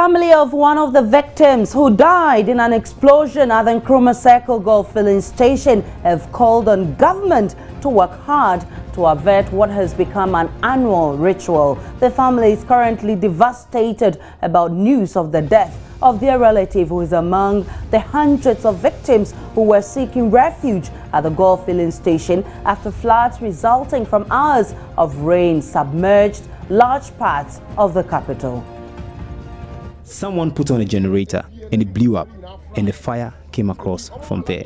family of one of the victims who died in an explosion at the Nkrumah Circle Golf Filling Station have called on government to work hard to avert what has become an annual ritual. The family is currently devastated about news of the death of their relative who is among the hundreds of victims who were seeking refuge at the golf filling station after floods resulting from hours of rain submerged large parts of the capital. Someone put on a generator and it blew up, and the fire came across from there.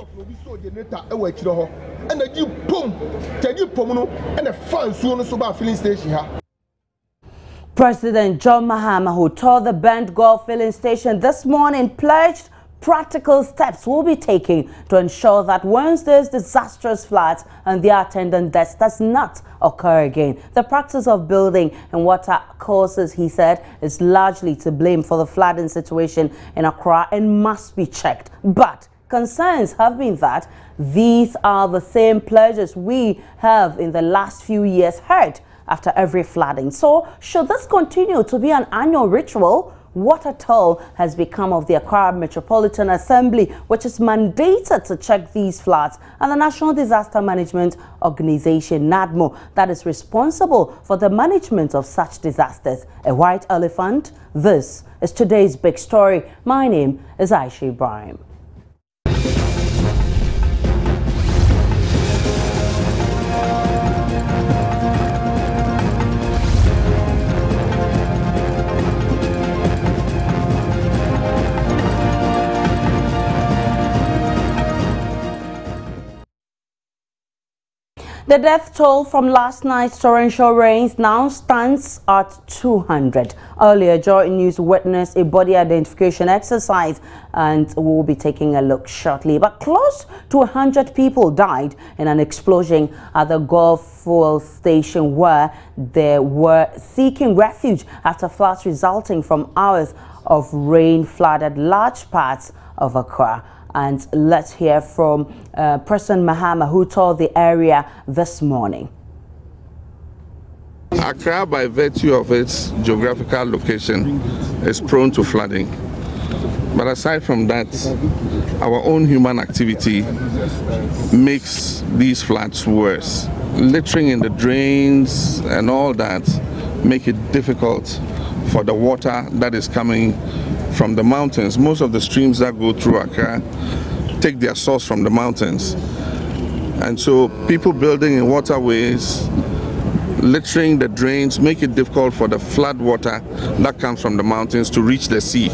President John Mahama, who toured the burnt golf filling station this morning, pledged practical steps will be taken to ensure that once there's disastrous floods and their attendant deaths does not occur again. The practice of building and water courses, he said, is largely to blame for the flooding situation in Accra and must be checked. But concerns have been that these are the same pledges we have in the last few years heard after every flooding. So should this continue to be an annual ritual? What at all has become of the Accra Metropolitan Assembly, which is mandated to check these floods, and the National Disaster Management Organization, NADMO, that is responsible for the management of such disasters? A white elephant? This is today's big story. My name is Aisha Ibrahim. The death toll from last night's torrential rains now stands at 200. Earlier, Joy News witnessed a body identification exercise, and we'll be taking a look shortly. But close to 100 people died in an explosion at the golf fuel station where they were seeking refuge after floods resulting from hours of rain flooded large parts of Accra. And let's hear from President Mahama, who toured the area this morning. Accra, by virtue of its geographical location, is prone to flooding. But aside from that, our own human activity makes these floods worse. Littering in the drains and all that make it difficult for the water that is coming from the mountains. Most of the streams that go through Accra take their source from the mountains. And so people building in waterways, littering the drains, make it difficult for the flood water that comes from the mountains to reach the sea.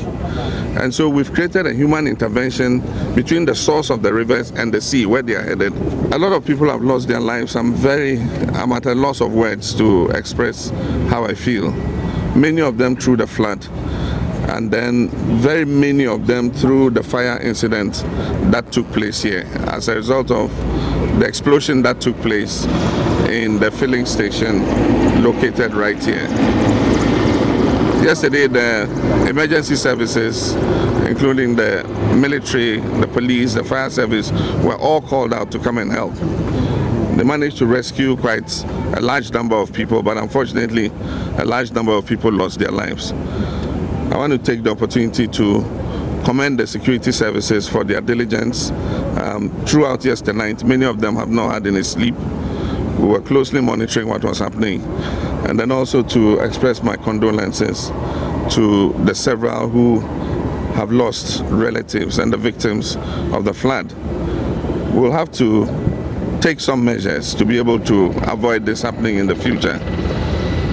And so we've created a human intervention between the source of the rivers and the sea where they are headed. A lot of people have lost their lives. I'm at a loss of words to express how I feel. Many of them through the flood, and then very many of them through the fire incident that took place here as a result of the explosion that took place in the filling station located right here. Yesterday, the emergency services, including the military, the police, the fire service, were all called out to come and help. They managed to rescue quite a large number of people, but unfortunately, a large number of people lost their lives. I want to take the opportunity to commend the security services for their diligence. Throughout yesterday night, many of them have not had any sleep. We were closely monitoring what was happening. And then also to express my condolences to the several who have lost relatives and the victims of the flood. We'll have to take some measures to be able to avoid this happening in the future.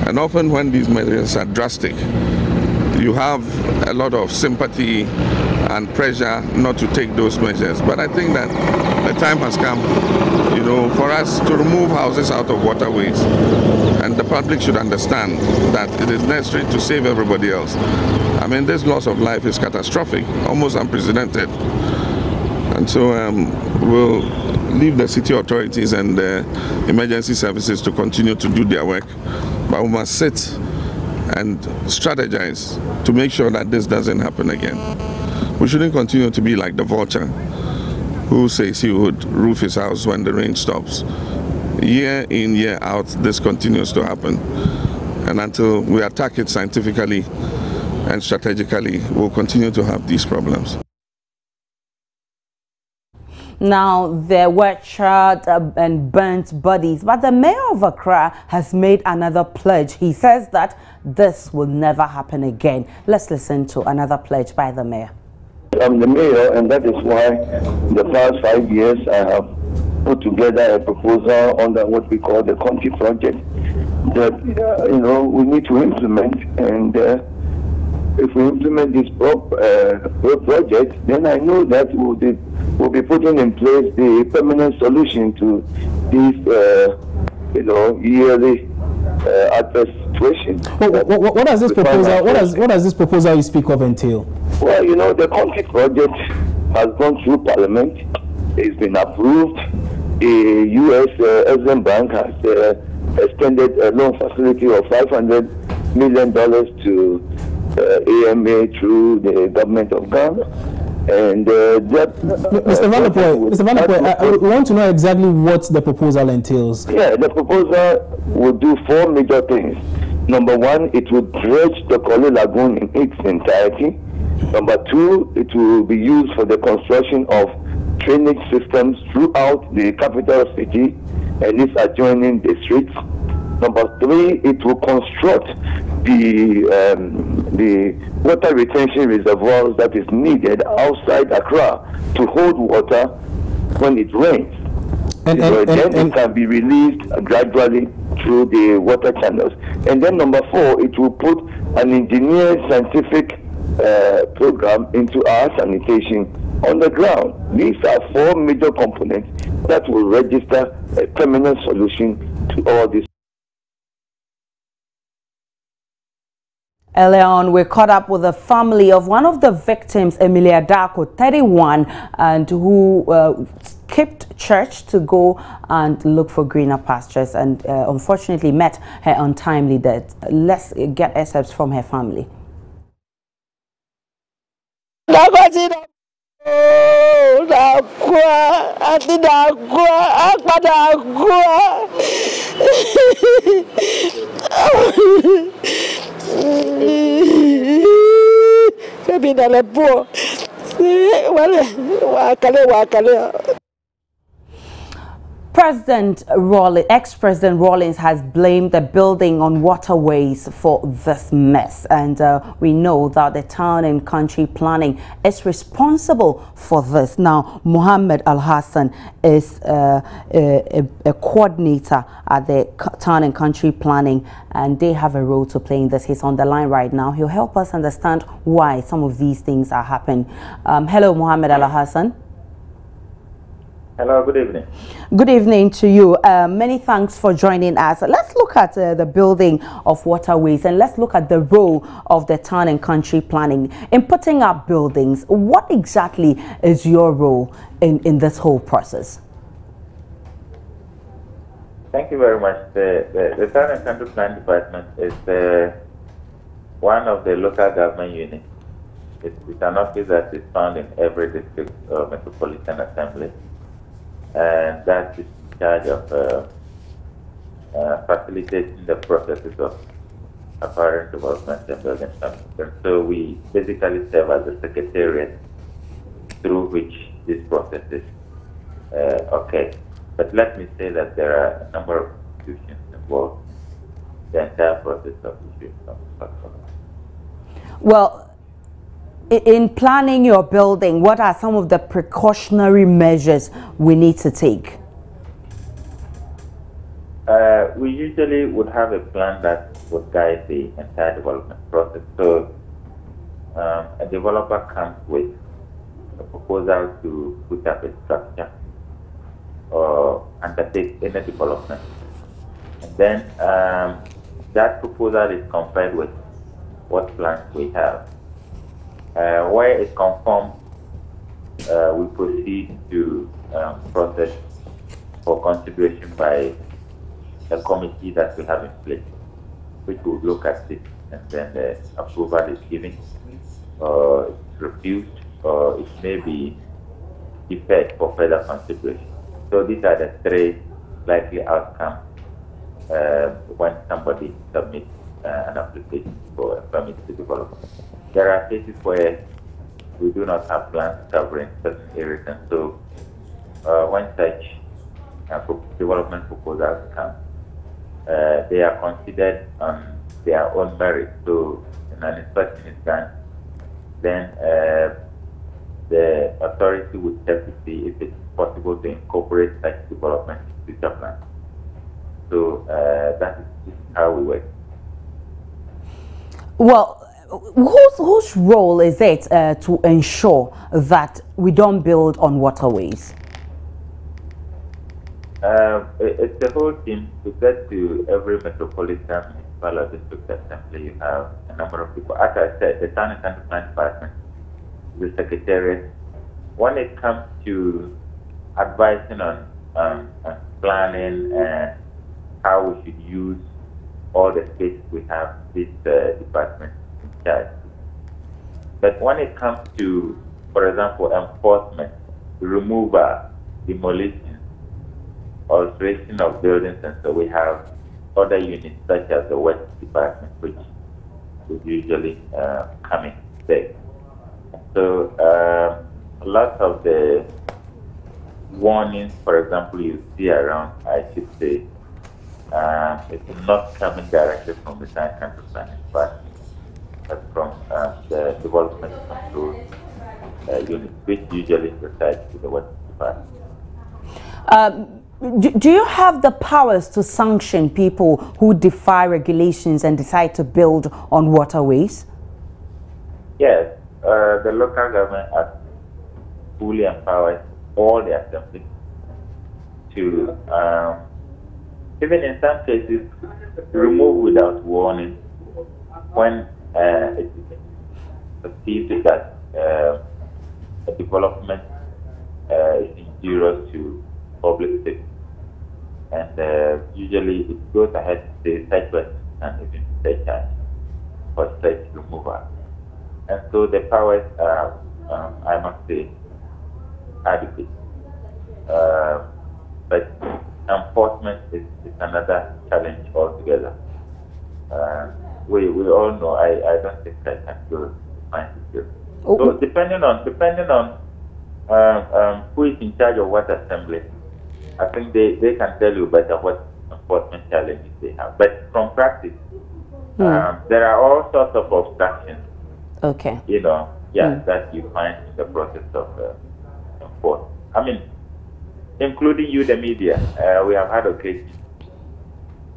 And often when these measures are drastic, you have a lot of sympathy and pressure not to take those measures. But I think that the time has come, for us to remove houses out of waterways. And the public should understand that it is necessary to save everybody else. I mean, this loss of life is catastrophic, almost unprecedented. And so we'll leave the city authorities and the emergency services to continue to do their work. But we must sit and strategize to make sure that this doesn't happen again. We shouldn't continue to be like the vulture who says he would roof his house when the rain stops. Year in, year out, this continues to happen. And until we attack it scientifically, and strategically, we'll continue to have these problems. Now, there were charred and burnt bodies, but the mayor of Accra has made another pledge. He says that this will never happen again. Let's listen to another pledge by the mayor. I'm the mayor, and that is why the past 5 years I have put together a proposal under what we call the country project that we need to implement. And if we implement this project, then I know that we'll be putting in place the permanent solution to this yearly adverse situation. What does this proposal? What does this proposal you speak of entail? Well, the country project has gone through Parliament. It's been approved. The U.S. Exim Bank has extended a loan facility of $500 million to AMA through the government of Ghana. And Mr. Vanderpoel, we want to know exactly what the proposal entails. Yeah, the proposal will do 4 major things. Number 1, it will dredge the Koli Lagoon in its entirety. Number 2, it will be used for the construction of drainage systems throughout the capital city and its adjoining districts. Number 3, it will construct the water retention reservoirs that is needed outside Accra to hold water when it rains. Then it can be released gradually through the water channels. And then number 4, it will put an engineered scientific program into our sanitation on the ground. These are 4 major components that will register a permanent solution to all this. Earlier on, we caught up with the family of one of the victims, Emilia Darko, 31, and who skipped church to go and look for greener pastures and unfortunately met her untimely death. Let's get excerpts from her family. Ex-President Rawlings has blamed the building on waterways for this mess, and we know that the town and country planning is responsible for this. Now, Mohammed Al Hassan is a coordinator at the town and country planning, and they have a role to play in this. He's on the line right now. He'll help us understand why some of these things are happening. Hello, Mohammed Al Hassan. Hello, good evening. Good evening to you. Many thanks for joining us. Let's look at the building of waterways, and let's look at the role of the town and country planning in putting up buildings. What exactly is your role in this whole process? Thank you very much. The town and country planning department is one of the local government units. It's an office that is found in every district or metropolitan assembly, and that is in charge of facilitating the processes of apparent development and building something. And so we basically serve as the secretariat through which this process is okay. But let me say that there are a number of institutions involved in the entire process of issuing some. Well, in planning your building, what are some of the precautionary measures we need to take? We usually would have a plan that would guide the entire development process. So a developer comes with a proposal to put up a structure or undertake any development. And then that proposal is compared with what plans we have. Where it conforms, we proceed to process for consideration by a committee that we have in place, which will look at it, and then the approval is given, or it's refused, or it may be deferred for further consideration. So these are the 3 likely outcomes when somebody submits an application for a permit to develop. There are cases where we do not have plans covering certain areas, and so when such development proposals come, they are considered on their own merit. So, when an inspection is done, then the authority would have to see if it's possible to incorporate such development into future plans. So that is how we work. Well, whose role is it to ensure that we don't build on waterways? It's the whole team. To get to every metropolitan municipal or district assembly, you have a number of people. As I said, the town and country plan department, the secretariat. When it comes to advising on planning and how we should use all the spaces we have, this department in charge. But when it comes to, for example, enforcement, removal, demolition, alteration of buildings, and so we have other units such as the West Department, which would usually come in there. So a lot of the warnings, for example, you see around, I should say, it's not coming directly from the Town Council Planning Department, but from the Development Control Unit, which usually resides with the West Department. Do you have the powers to sanction people who defy regulations and decide to build on waterways? Yes, the local government are fully empowered all the assemblies to, even in some cases, remove without warning when it is perceived that a development is injurious to public safety. And usually it goes ahead to say such person and even take charge for such removal. And so the powers are, I must say, adequate. But enforcement is another challenge altogether. We all know, I don't think I can go find it. So depending on who is in charge of what assembly, I think they can tell you better what enforcement challenges they have. But from practice, there are all sorts of obstructions. Okay. That you find in the process of enforcement. I mean, including you, the media. We have had occasion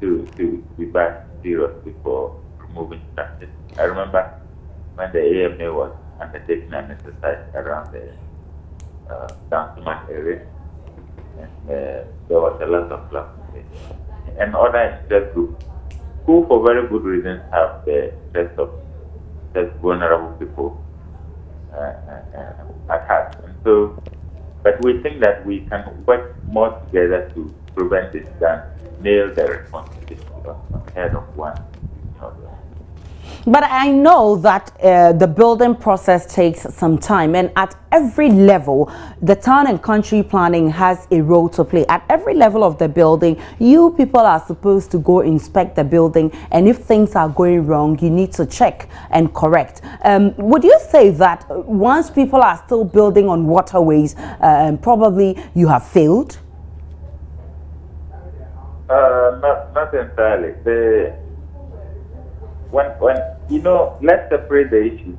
to be back seriously for removing structures. I remember when the AMA was undertaking an exercise around the Downtown area, and there was a lot of clubs and other interest groups who, for very good reasons, have the interest of vulnerable people at heart. And so, but we think that we can work more together to prevent this than nail the responsibility on the head of one. But I know that the building process takes some time, and at every level, the town and country planning has a role to play. At every level of the building, you people are supposed to go inspect the building, and if things are going wrong, you need to check and correct. Would you say that once people are still building on waterways, probably you have failed? Not entirely. When let's separate the issues.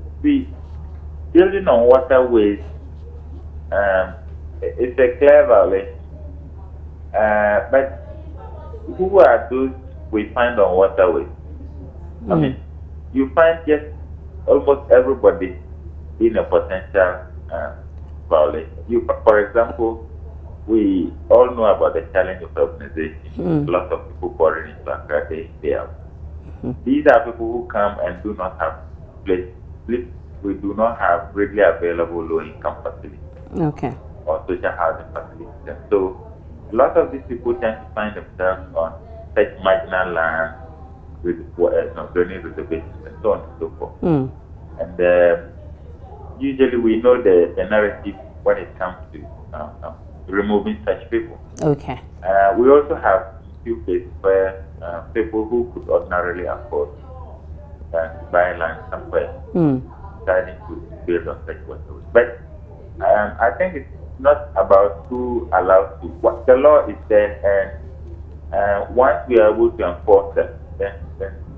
Building on waterways, it's a clear violation. But who are those we find on waterways? I mean, you find just almost everybody in a potential violation. For example, we all know about the challenge of urbanization. Lots of people pouring into Accra day in, day out. These are people who come and do not have places. We do not have readily available low-income facilities or social housing facilities. And so, a lot of these people tend to find themselves on such marginal land with zoning reservations and so on and so forth. And usually, we know the narrative when it comes to removing such people. Okay. We also have a few cases where people who could ordinarily afford buy land somewhere, deciding to build on such waterways. But I think it's not about who allows to. What the law is there, and once we are able to enforce them, then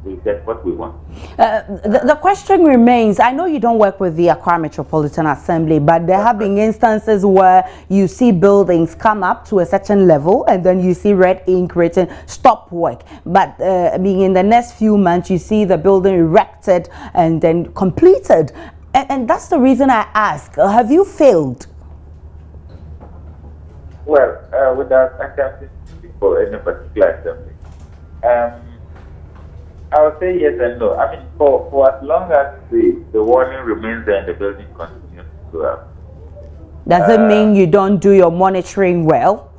we get what we want. The question remains, I know you don't work with the Accra Metropolitan Assembly, but there have been instances where you see buildings come up to a certain level and then you see red ink written stop work. But being in the next few months, you see the building erected and then completed. And that's the reason I ask, have you failed? Well, without attempting to speak for any particular assembly, I would say yes and no. I mean, for as long as the warning remains there and the building continues to go up. Does it mean you don't do your monitoring well?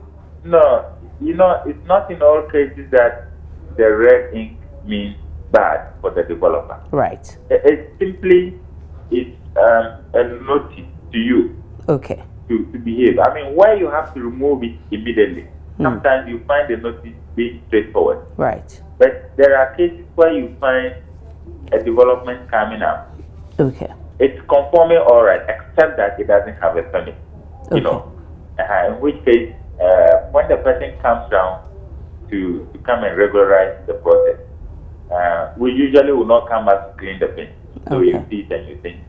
No, it's not in all cases that the red ink means bad for the developer. Right. It simply is a notice to you. Okay. To behave. I mean, where you have to remove it immediately. Sometimes you find the notice being straightforward. Right. But there are cases where you find a development coming up. Okay. It's conforming all right, except that it doesn't have a permit. Okay. You know, in which case, when the person comes down to come and regularize the process, we usually will not come back to clean the paint. So you see it and you think,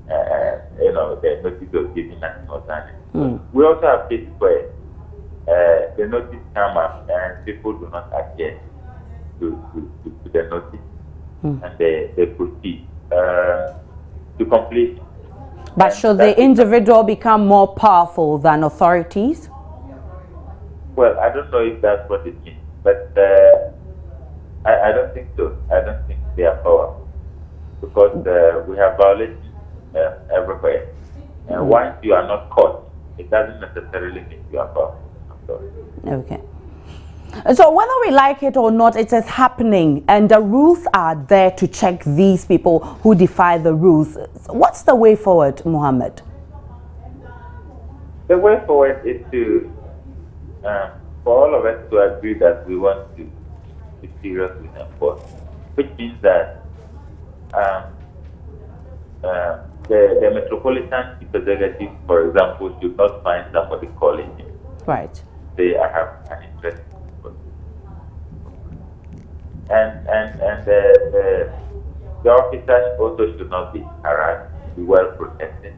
the notice was given and not done. We also have cases where the notice come up and people do not adhere to the notice and they proceed to complete. But should the individual become more powerful than authorities? Well, I don't know if that's what it means, but I don't think so. I don't think they are powerful because we have violations everywhere. And once you are not caught, it doesn't necessarily mean you are powerful. Okay. So whether we like it or not, it is happening and the rules are there to check these people who defy the rules. What's the way forward, Mohammed? The way forward is to, for all of us to agree that we want to be serious with enforcement, which means that the Metropolitan Executive, for example, should not find somebody calling him. Right. Say, I have an interest. And the officers also should not be harassed, be well protected.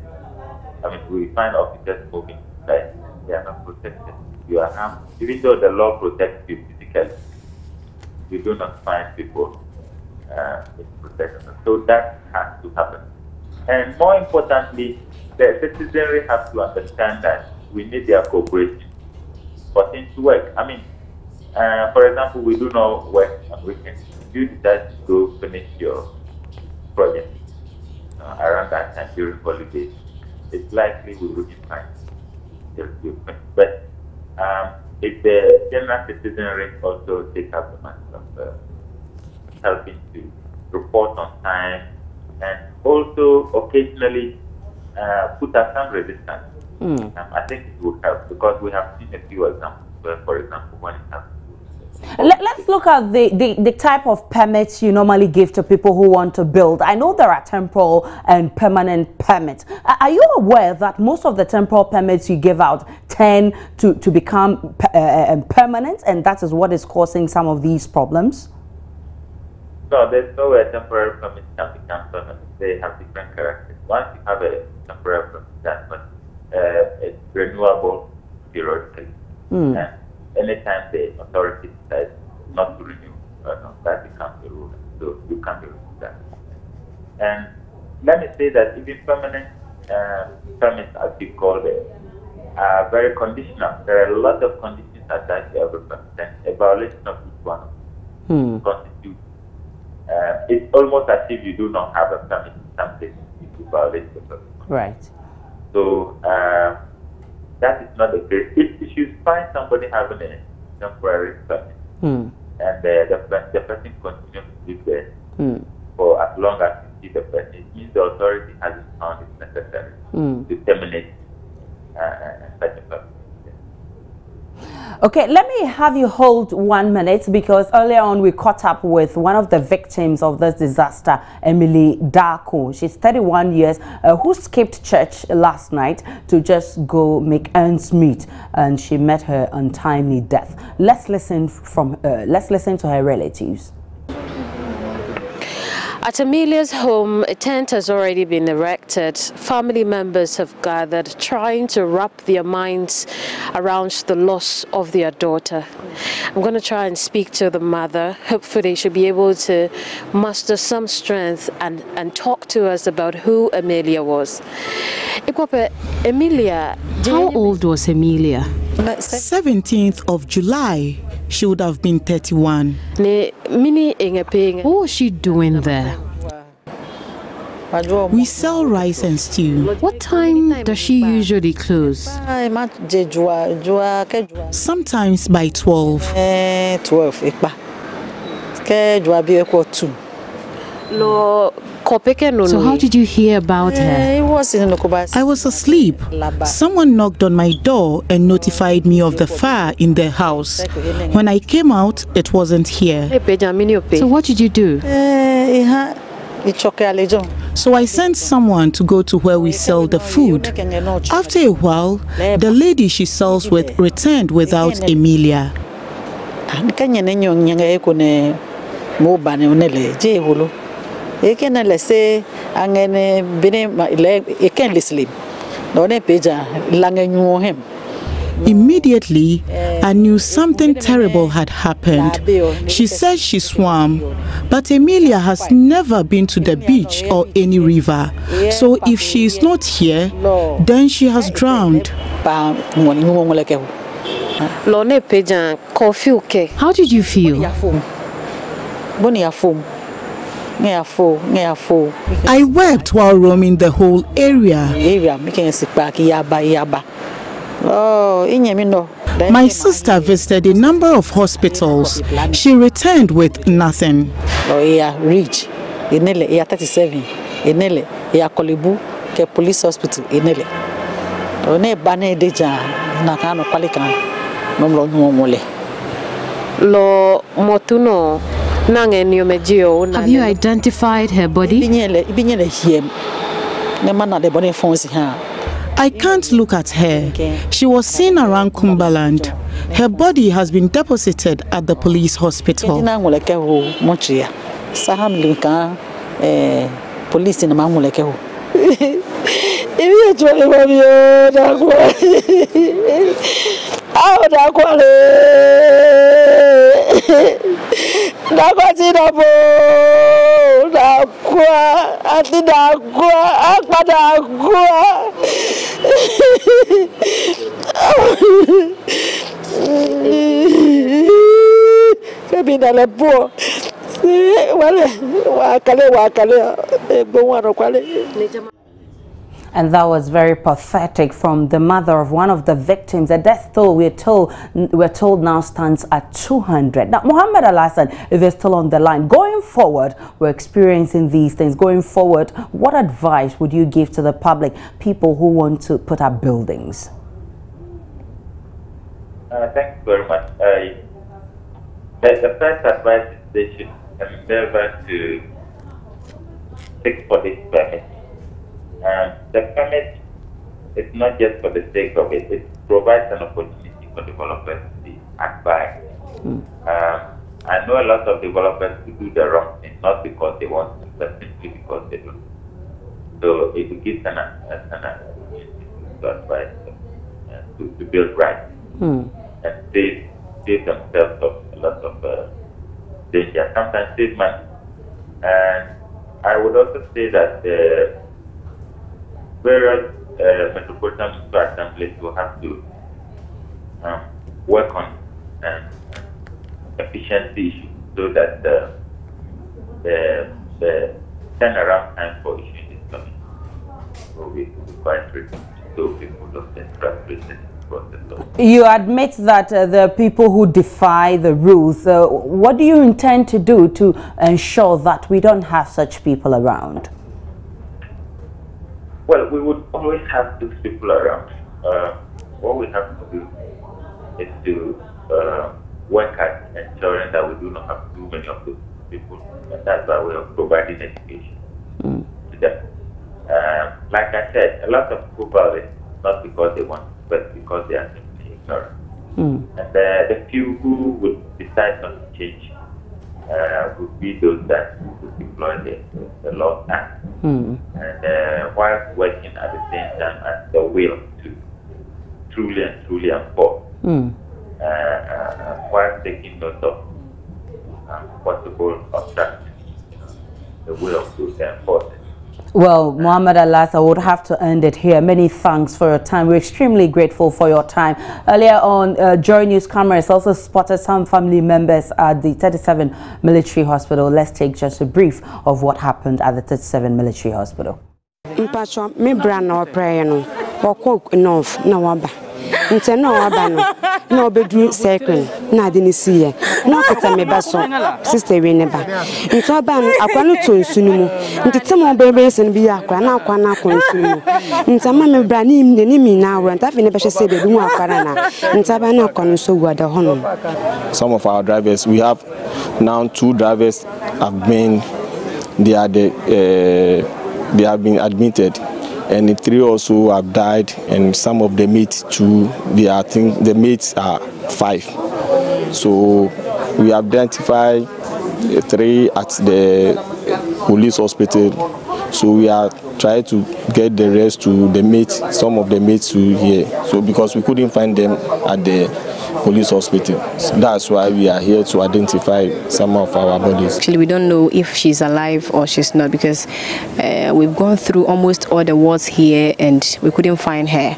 I mean, we find officers moving inside, they are not protected. You are harmed. Even though the law protects you physically, you do not find people in protection. So that has to happen. And more importantly, the citizenry have to understand that we need their cooperation for things to work. I mean, for example, we do not work on weekends. If you decide to go finish your project around that time during holidays, it's likely we wouldn't find you. But if the general citizenry also take up the matter of helping to report on time and also occasionally put up some resistance, I think it would help because we have seen a few examples where, for example, when it happens. Let's look at the type of permits you normally give to people who want to build. I know there are temporal and permanent permits. Are you aware that most of the temporal permits you give out tend to become permanent, and that is what is causing some of these problems? No, there's no way temporary permit can become permanent. They have different characters. Once you have a temporary permit, that's when it's renewable periodically. And anytime the authority decides not to renew, that becomes the rule. So you can't do that. And let me say that even permanent permits, as you call them, are very conditional. There are a lot of conditions attached to every permit, and a violation of each one constitutes. It's almost as if you do not have a permit in some cases if you violate the permit. Right. So that is not the case. If you should find somebody having a temporary permit and the person continues to live there for as long as you see the person, it means the authority hasn't found it necessary to terminate such a permit. Okay, let me me have you hold 1 minute, because earlier on we caught up with one of the victims of this disaster, Emily Darko. She's 31 years, who skipped church last night to just go make ends meet, and she met her untimely death. Let's listen to her relatives. At Amelia's home, a tent has already been erected. Family members have gathered, trying to wrap their minds around the loss of their daughter. I'm going to try and speak to the mother. Hopefully, they should be able to muster some strength and talk to us about who Amelia was. Emilia, how old was Amelia? 17th of July. She would have been 31. What was she doing there? We sell rice and stew. What time does she usually close? Sometimes by 12. So how did you hear about her? I was asleep. Someone knocked on my door and notified me of the fire in their house. When I came out, it wasn't here. So what did you do? So I sent someone to go to where we sell the food. After a while, the lady she sells with returned without Emilia. Immediately, I knew something terrible had happened. She said she swam, but Emilia has never been to the beach or any river. So if she is not here, then she has drowned. How did you feel? I wept while roaming the whole area. My sister visited a number of hospitals. She returned with nothing. Police hospital Have you identified her body? I can't look at her. She was seen around Cumberland. Her body has been deposited at the police hospital. And that was very pathetic from the mother of one of the victims. The death toll, we're told now stands at 200. Now, Mohammed Al-Hassan is still on the line. Going forward, we're experiencing these things. Going forward, what advice would you give to the public, people who want to put up buildings? Thanks very much. The first advice is they should endeavor to seek for this permit. The permit is not just for the sake of it. It provides an opportunity for developers to be advised. I know a lot of developers who do the wrong thing, not because they want to, but simply because they don't. So it gives an opportunity to advise them to build right and save themselves of a lot of danger, sometimes save money. And I would also say that various metropolitan municipal assemblies will have to work on efficiency issues so that the turnaround time for issuing this permit will be quite reduced, so people don't get frustrated. You admit that there are people who defy the rules. What do you intend to do to ensure that we don't have such people around? Well, we would always have those people around. What we have to do is to work at ensuring that we do not have too many of those people. And that's why we are providing education to them. Like I said, a lot of people violate not because they want, but because they are simply ignorant. And the few who would decide not to change would be those that would deploy the law act. And while working at the same time as the will to truly enforce. While taking note of possible obstructions, the will to enforce it. Well, Muhammad Alas, I would have to end it here. Many thanks for your time. We're extremely grateful for your time. Earlier on, Joy News cameras also spotted some family members at the 37 Military Hospital. Let's take just a brief of what happened at the 37 Military Hospital. Nte no wabano na obedu second na ade ne siye na okata me baso sister we ne ba nte oban akwa no tonsu no mu nte temo bebe sen bi akwa na konsu no nte ma me bra ni mi na awro nte afi ne be hwese be mu akwara na nte ba na akwa no so guada hono. Some of our drivers, we have now 2 drivers have been they have been admitted. And 3 also have died, and some of the mates too. I think the mates are 5. So we identified 3 at the police hospital. So we are trying to get the rest to the mates, some of the mates to here. So because we couldn't find them at the police hospital. So that's why we are here to identify some of our bodies. Actually, we don't know if she's alive or she's not, because we've gone through almost all the wards here and we couldn't find her.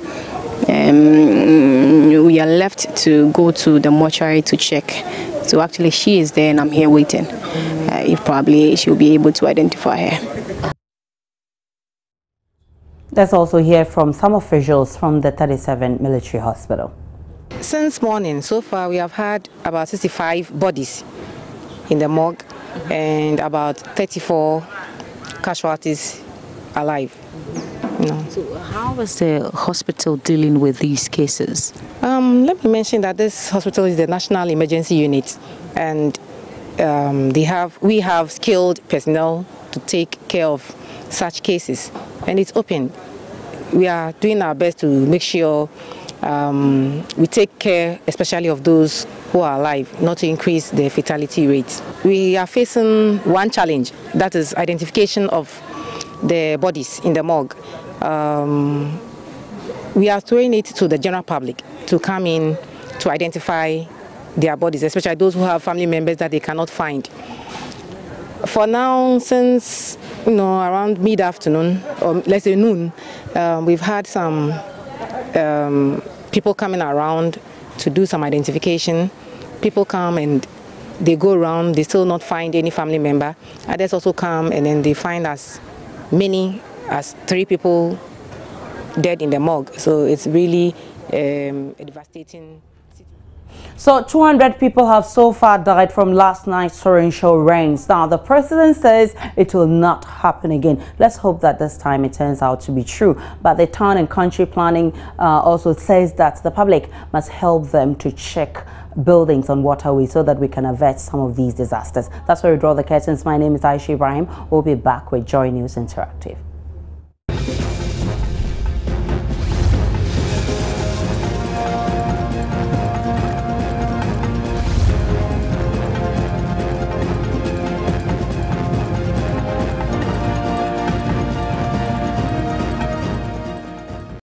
We are left to go to the mortuary to check. So actually she is there and I'm here waiting. If probably she'll be able to identify her. Let's also hear from some officials from the 37 Military Hospital. Since morning, so far we have had about 65 bodies in the morgue and about 34 casualties alive. So how is the hospital dealing with these cases? Let me mention that this hospital is the National Emergency Unit, and we have skilled personnel to take care of such cases, and it's open. We are doing our best to make sure we take care especially of those who are alive, not to increase the fatality rates. We are facing one challenge, that is identification of the bodies in the morgue. We are throwing it to the general public to come in to identify their bodies, especially those who have family members that they cannot find. For now, since around mid-afternoon, or let's say noon, we've had some people coming around to do some identification. People come and they go around, they still not find any family member. Others also come and then they find as many as 3 people dead in the morgue. So it's really a devastating. So 200 people have so far died from last night's torrential rains. Now the president says it will not happen again. Let's hope that this time it turns out to be true. But the town and country planning also says that the public must help them to check buildings on waterways so that we can avert some of these disasters. That's where we draw the curtains. My name is Aisha Ibrahim. We'll be back with Joy News Interactive.